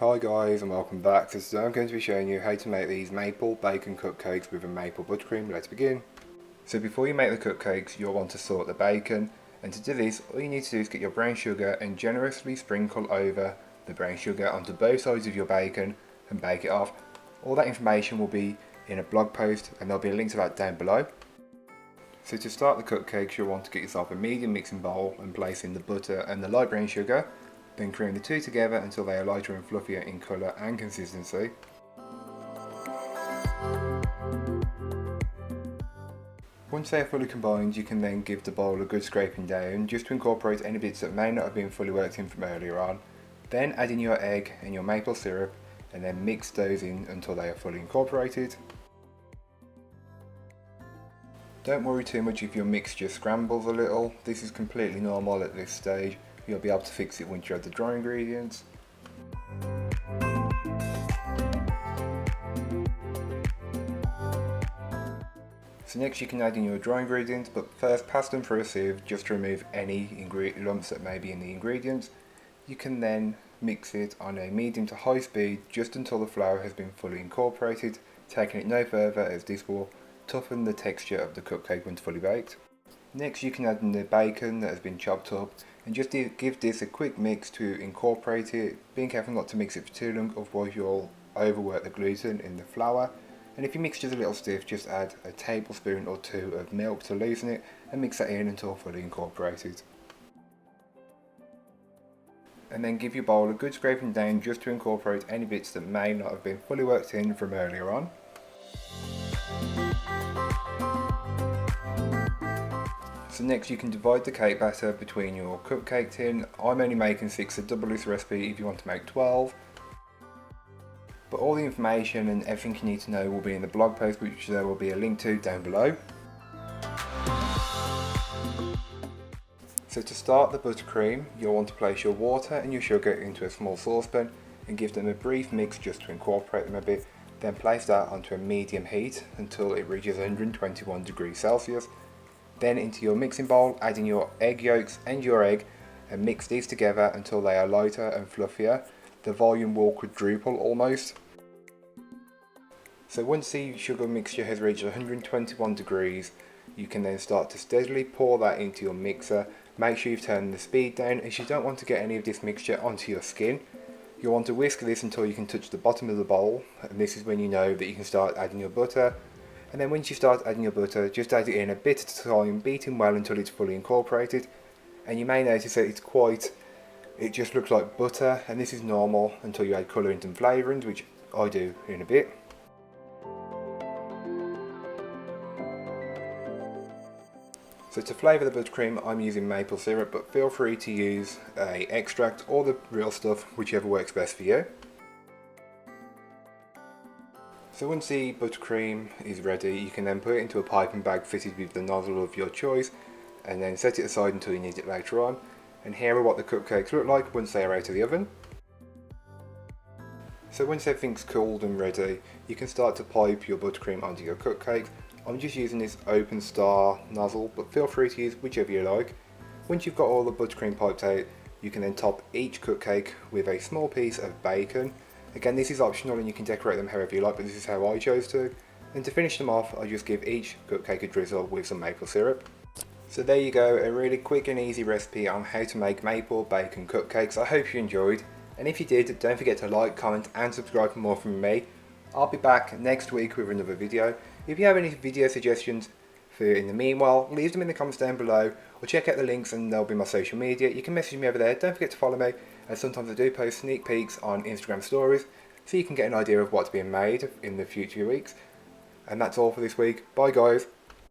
Hi guys and welcome back. So today I'm going to be showing you how to make these maple bacon cupcakes with a maple buttercream. Let's begin. So before you make the cupcakes you'll want to sort the bacon, and to do this all you need to do is get your brown sugar and generously sprinkle over the brown sugar onto both sides of your bacon and bake it off. All that information will be in a blog post and there'll be a link to that down below. So to start the cupcakes you'll want to get yourself a medium mixing bowl and place in the butter and the light brown sugar. Then cream the two together until they are lighter and fluffier in colour and consistency. Once they are fully combined you can then give the bowl a good scraping down just to incorporate any bits that may not have been fully worked in from earlier on. Then add in your egg and your maple syrup and then mix those in until they are fully incorporated. Don't worry too much if your mixture scrambles a little, this is completely normal at this stage. You'll be able to fix it once you add the dry ingredients. So next you can add in your dry ingredients, but first pass them through a sieve just to remove any lumps that may be in the ingredients. You can then mix it on a medium to high speed just until the flour has been fully incorporated, taking it no further as this will toughen the texture of the cupcake when fully baked. Next you can add in the bacon that has been chopped up and just give this a quick mix to incorporate it, being careful not to mix it for too long, otherwise you'll overwork the gluten in the flour. And if your mixture is a little stiff, just add a tablespoon or two of milk to loosen it and mix that in until fully incorporated. And then give your bowl a good scraping down just to incorporate any bits that may not have been fully worked in from earlier on. So next you can divide the cake batter between your cupcake tin. I'm only making 6, so double this recipe if you want to make 12. But all the information and everything you need to know will be in the blog post, which there will be a link to down below. So to start the buttercream, you'll want to place your water and your sugar into a small saucepan and give them a brief mix just to incorporate them a bit. Then place that onto a medium heat until it reaches 121 degrees Celsius. Then into your mixing bowl, add in your egg yolks and your egg and mix these together until they are lighter and fluffier. The volume will quadruple almost. So once the sugar mixture has reached 121 degrees, you can then start to steadily pour that into your mixer. Make sure you've turned the speed down as you don't want to get any of this mixture onto your skin. You'll want to whisk this until you can touch the bottom of the bowl, and this is when you know that you can start adding your butter. And then once you start adding your butter, just add it in a bit at a time, beating well until it's fully incorporated. And you may notice that it just looks like butter, and this is normal until you add colourings and flavourings, which I do in a bit. So to flavour the buttercream I'm using maple syrup, but feel free to use an extract or the real stuff, whichever works best for you. So once the buttercream is ready, you can then put it into a piping bag fitted with the nozzle of your choice and then set it aside until you need it later on. And here are what the cupcakes look like once they are out of the oven. So once everything's cooled and ready, you can start to pipe your buttercream onto your cupcakes. I'm just using this open star nozzle, but feel free to use whichever you like. Once you've got all the buttercream piped out, you can then top each cupcake with a small piece of bacon. Again, this is optional and you can decorate them however you like, but this is how I chose to. And to finish them off, I just give each cupcake a drizzle with some maple syrup. So there you go, a really quick and easy recipe on how to make maple bacon cupcakes. I hope you enjoyed, and if you did, don't forget to like, comment and subscribe for more from me. I'll be back next week with another video. If you have any video suggestions for in the meanwhile, leave them in the comments down below, or check out the links and they'll be my social media. You can message me over there. Don't forget to follow me, as sometimes I do post sneak peeks on Instagram stories, so you can get an idea of what's being made in the future weeks. And that's all for this week. Bye guys.